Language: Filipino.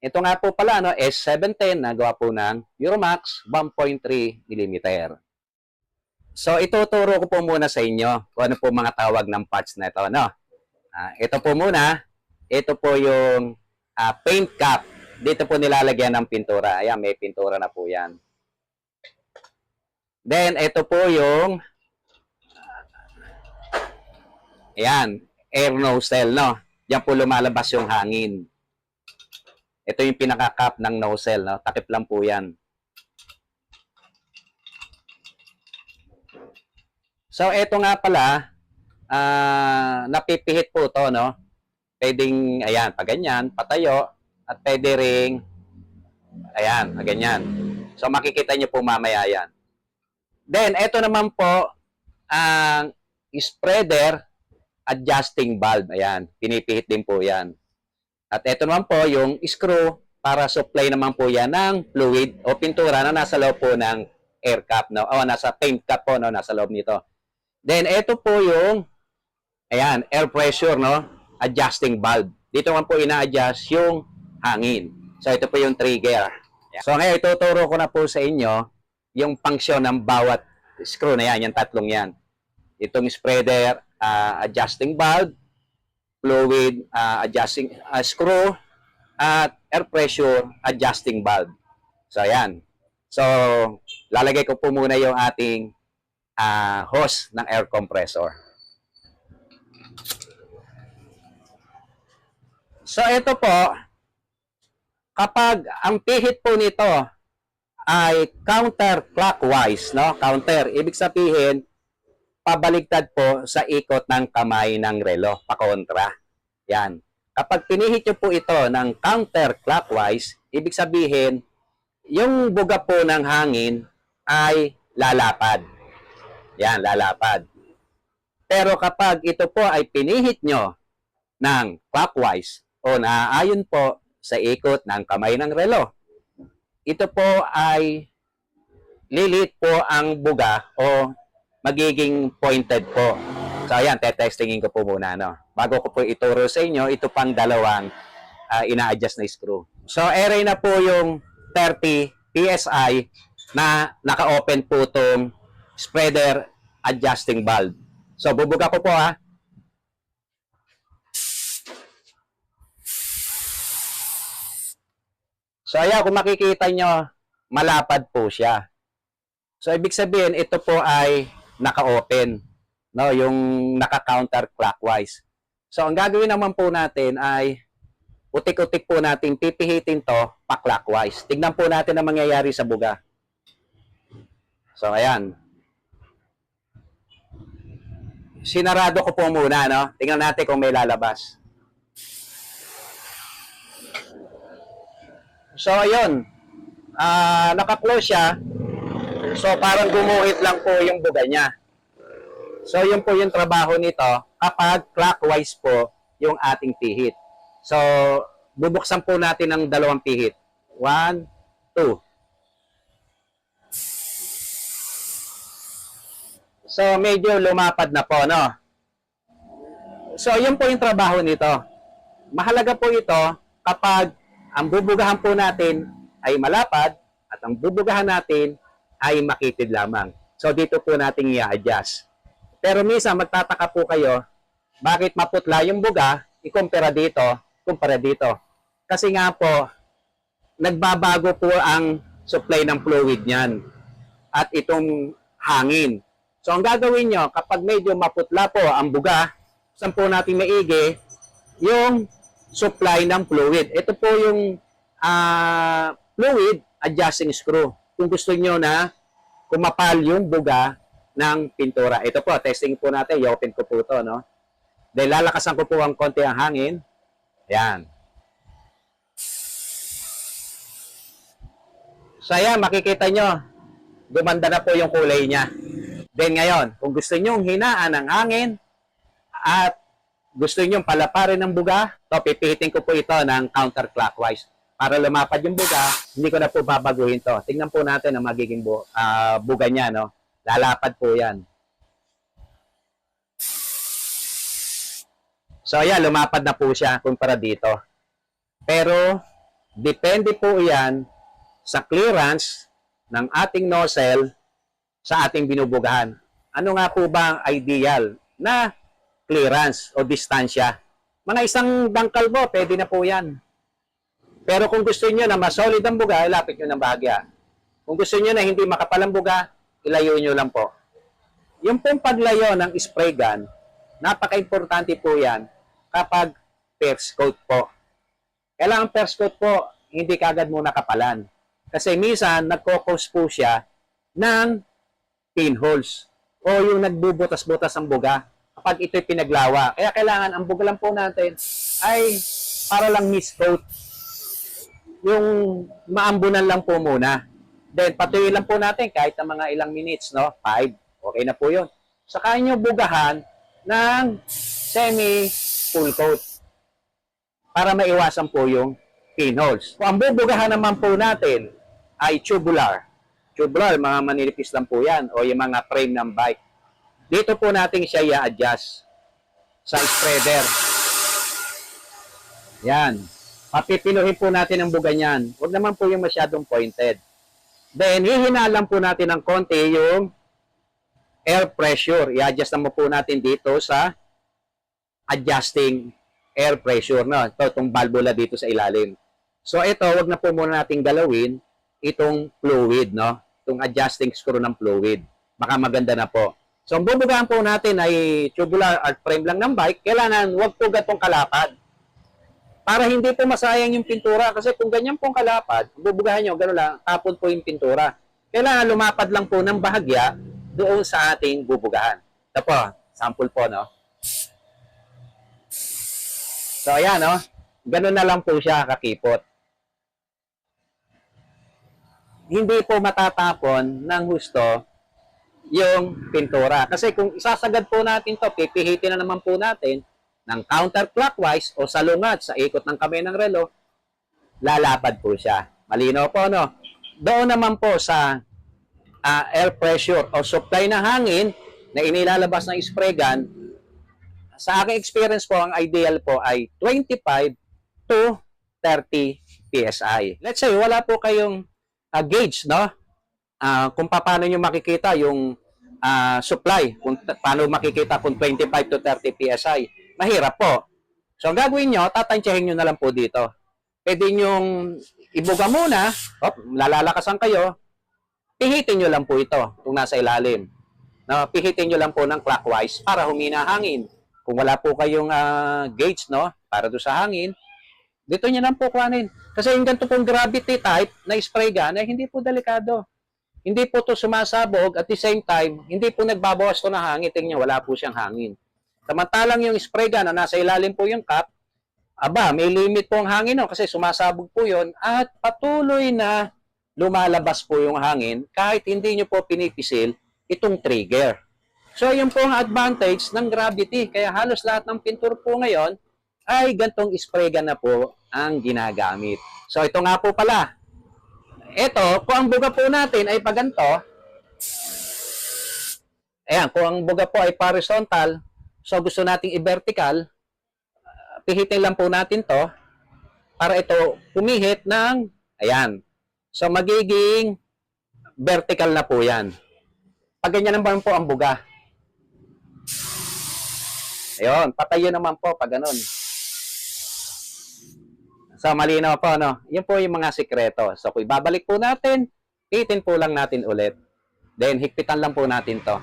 Ito nga po pala, no, S710 na gawa po ng Euromax 1.3 mm. So, ituturo ko po muna sa inyo kung ano po mga tawag ng parts na ito. No? Ito po muna, ito po yung paint cap. Dito po nilalagyan ng pintura. Ayan, may pintura na po yan. Then, ito po yung ayan, air nozzle, no? Diyan po lumalabas yung hangin. Ito yung pinaka-cap ng nozzle, no? Takip lang po yan. So, ito nga pala, napipihit po to, no? Pwedeng, ayan, pa ganyan, patayo, at pwede ring, ayan, pa ganyan. So, makikita nyo po mamaya yan. Then, ito naman po, ang spreader adjusting valve. Ayan, pinipihit din po yan. At ito naman po yung screw para supply naman po yan ng fluid o pintura na nasa loob po ng air cap, no? O nasa paint cap po, no? Nasa loob nito. Then, ito po yung ayan, air pressure, no? Adjusting valve. Dito naman po ina-adjust yung hangin. So, ito po yung trigger. Ayan. So, ngayon, ituturo ko na po sa inyo yung function ng bawat screw na yan, yung tatlong yan. Itong spreader, adjusting valve, fluid adjusting screw, at air pressure adjusting valve. So, ayan. So, lalagay ko po muna yung ating hose ng air compressor. So, ito po, kapag ang pihit po nito ay counterclockwise, no? Counter, ibig sabihin, pabaligtad po sa ikot ng kamay ng relo, pakontra. Yan. Kapag pinihit nyo po ito ng counterclockwise, ibig sabihin, yung buga po ng hangin ay lalapad. Yan, lalapad. Pero kapag ito po ay pinihit nyo ng clockwise o naaayon po sa ikot ng kamay ng relo, ito po ay lilit po ang buga o magiging pointed po. So, ayan, tetestingin ko po muna, no? Bago ko po ituro sa inyo, ito pang dalawang ina-adjust na screw. So, ere na po yung 30 PSI na naka-open po itong spreader adjusting valve. So, bubuga ko po, ha. So, ayan, kung makikita nyo, malapad po siya. So, ibig sabihin, ito po ay naka-open, no, yung naka-counterclockwise. So, ang gagawin naman po natin ay utik-utik po natin, pipihitin to pa-clockwise. Tignan po natin ang mangyayari sa buga. So, ayan. Sinarado ko po muna, no? Tingnan natin kung may lalabas. So, ayun. Naka-close siya. So, parang gumuhit lang po yung buga niya. So, yun po yung trabaho nito kapag clockwise po yung ating pihit. So, bubuksan po natin ng dalawang pihit. 1, 2. So, medyo lumapad na po, no? So, yun po yung trabaho nito. Mahalaga po ito kapag ang bubugahan po natin ay malapad at ang bubugahan natin ay makitid lamang. So, dito po natin i-adjust. Pero minsan, magtataka po kayo, bakit maputla yung buga, ikumpara dito, kumpara dito. Kasi nga po, nagbabago po ang supply ng fluid niyan at itong hangin. So, ang gagawin nyo, kapag medyo maputla po ang buga, saan po natin maigi, yung supply ng fluid. Ito po yung fluid adjusting screw. Kung gusto nyo na kumapal yung buga ng pintura. Ito po, testing po natin. I-open ko po ito, no? Dahil lalakasan ko po ang konti ang hangin. Ayan. So, ayan, makikita nyo. Gumanda na po yung kulay niya. Then ngayon, kung gusto nyo hinaan ng hangin at gusto nyo palaparin ng buga, to pipihitin ko po ito ng counterclockwise. Para lumapad yung buga, hindi ko na po babaguhin to. Tingnan po natin ang magiging buga niya, no? Lalapad po yan. So, ayan, lumapad na po siya kumpara dito. Pero, Depende po yan sa clearance ng ating nozzle sa ating binubugahan. Ano nga po ba ang ideal na clearance o distansya? Mga isang dangkal po, pwede na po yan. Pero kung gusto niyo na mas solid ang buga, ilapit nyo ng bahagya. Kung gusto niyo na hindi makapal ang buga, ilayo nyo lang po. Yung pong paglayo ng spray gun, napaka-importante po yan kapag first coat po. Kailangan first coat po, hindi kagad muna kapalan. Kasi minsan, nagkokos po siya ng pinholes o yung nagbubutas-butas ang buga kapag ito'y pinaglawa. Kaya kailangan, ang buga lang po natin ay para lang miscoat. Yung maambunan lang po muna. Then, patuloy lang po natin kahit ng mga ilang minutes, no? 5. Okay na po yun. Saka nyo bugahan ng semi-full coat para maiwasan po yung pinholes. Kung ang bubugahan naman po natin ay tubular. Tubular, mga manilipis lang po yan o yung mga frame ng bike. Dito po natin siya i-adjust sa spreader. Yan. Papipinuhin po natin ang buga niyan. Huwag naman po yung masyadong pointed. Then, hihinalan po natin ng konti yung air pressure. I-adjust naman po natin dito sa adjusting air pressure. No? Itong valvula dito sa ilalim. So, ito, huwag na po muna natin galawin itong fluid. No? Itong adjusting screw ng fluid. Baka maganda na po. So, ang bubugahan po natin ay tubular art frame lang ng bike. Kailangan huwag po gatong kalapad. Para hindi po masayang yung pintura. Kasi kung ganyan pong kalapad, bubugahan nyo, gano'n lang, tapon po yung pintura. Kailangan lumapad lang po ng bahagya doon sa ating bubugahan. Ito po, sample po, no? So, ayan, no? Gano'n na lang po siya kakipot. Hindi po matatapon ng husto yung pintura. Kasi kung isasagad po natin to, pipihitin na naman po natin ng counterclockwise o salungat sa ikot ng kamay ng relo, lalapad po siya. Malinaw po, no? Doon naman po sa air pressure o supply na hangin na inilalabas ng spray gun, sa aking experience po, ang ideal po ay 25 to 30 PSI. Let's say, wala po kayong gauge, no? Kung paano nyo makikita yung supply, kung paano makikita kung 25 to 30 PSI. Mahirap po. So, ang gagawin nyo, tatansyahin nyo na lang po dito. Pwede nyong ibuga muna, lalakasan kayo, pihitin nyo lang po ito kung nasa ilalim. No, pihitin nyo lang po ng clockwise para humina hangin. Kung wala po kayong gauge, no, para doon sa hangin, dito nyo lang po kuhanin. Kasi yung ganito pong gravity type na spray gun, ay hindi po delikado. Hindi po ito sumasabog at the same time, hindi po nagbabawas ito ng hangin. Tingnan nyo, wala po siyang hangin. Samantalang yung spray gun na nasa ilalim po yung cap, may limit po ang hangin no, kasi sumasabog po yun at patuloy na lumalabas po yung hangin kahit hindi nyo po pinipisil itong trigger. So yun po ang advantage ng gravity. Kaya halos lahat ng pintura po ngayon ay gantong spray gun na po ang ginagamit. So ito nga po pala. Ito, kung ang buga po natin ay paganto, ayan, kung ang buga po ay horizontal, so gusto nating i-vertical, pihitin lang po natin to para ito pumihit ng, ayan. So magiging vertical na po yan. Pag ganyan naman po ang buga. Ayun, patayo naman po pag ganun. So malinaw po, no? Yan po yung mga sikreto. So kung ibabalik po natin, pihitin po lang natin ulit. Then higpitan lang po natin to.